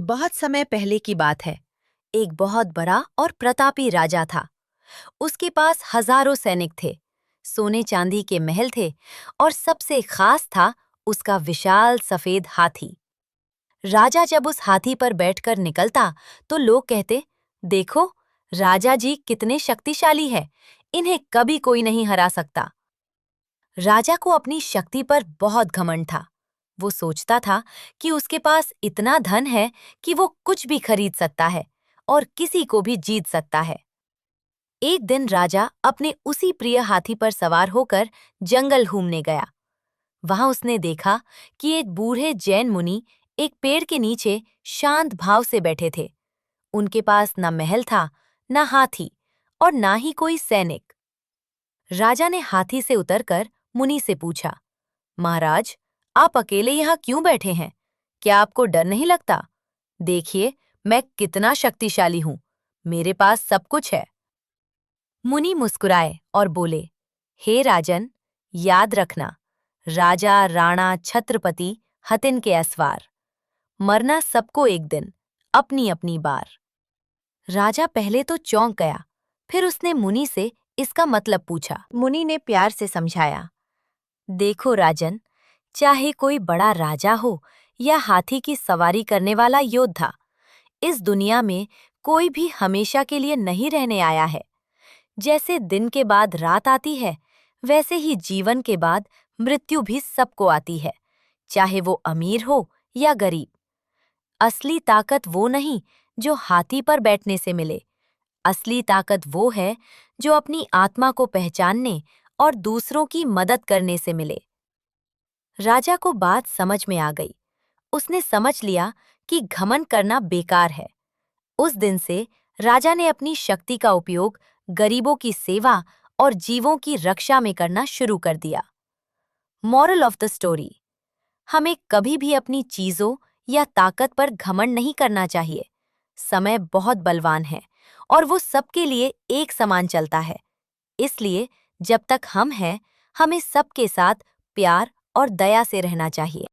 बहुत समय पहले की बात है। एक बहुत बड़ा और प्रतापी राजा था। उसके पास हजारों सैनिक थे, सोने चांदी के महल थे और सबसे खास था उसका विशाल सफेद हाथी। राजा जब उस हाथी पर बैठकर निकलता तो लोग कहते, देखो, राजा जी कितने शक्तिशाली है, इन्हें कभी कोई नहीं हरा सकता। राजा को अपनी शक्ति पर बहुत घमंड था। वो सोचता था कि उसके पास इतना धन है कि वो कुछ भी खरीद सकता है और किसी को भी जीत सकता है। एक दिन राजा अपने उसी प्रिय हाथी पर सवार होकर जंगल घूमने गया। वहां उसने देखा कि एक बूढ़े जैन मुनि एक पेड़ के नीचे शांत भाव से बैठे थे। उनके पास न महल था, न हाथी और ना ही कोई सैनिक। राजा ने हाथी से उतरकर मुनि से पूछा, महाराज, आप अकेले यहाँ क्यों बैठे हैं? क्या आपको डर नहीं लगता? देखिए, मैं कितना शक्तिशाली हूँ। मेरे पास सब कुछ है। मुनि मुस्कुराए और बोले, हे राजन, याद रखना, राजा, राणा, छत्रपति, हतिन के असवार, मरना सबको एक दिन, अपनी अपनी बार। राजा पहले तो चौंक गया, फिर उसने मुनि से इसका मतलब पूछा। मुनि ने प्यार से समझाया, देखो राजन, चाहे कोई बड़ा राजा हो या हाथी की सवारी करने वाला योद्धा, इस दुनिया में कोई भी हमेशा के लिए नहीं रहने आया है। जैसे दिन के बाद रात आती है, वैसे ही जीवन के बाद मृत्यु भी सबको आती है, चाहे वो अमीर हो या गरीब। असली ताकत वो नहीं जो हाथी पर बैठने से मिले। असली ताकत वो है जो अपनी आत्मा को पहचानने और दूसरों की मदद करने से मिले। राजा को बात समझ में आ गई। उसने समझ लिया कि घमंड करना बेकार है। उस दिन से राजा ने अपनी शक्ति का उपयोग गरीबों की सेवा और जीवों की रक्षा में करना शुरू कर दिया। मॉरल ऑफ द स्टोरी: हमें कभी भी अपनी चीजों या ताकत पर घमंड नहीं करना चाहिए। समय बहुत बलवान है और वो सबके लिए एक समान चलता है। इसलिए जब तक हम हैं, हमें सबके साथ प्यार और दया से रहना चाहिए।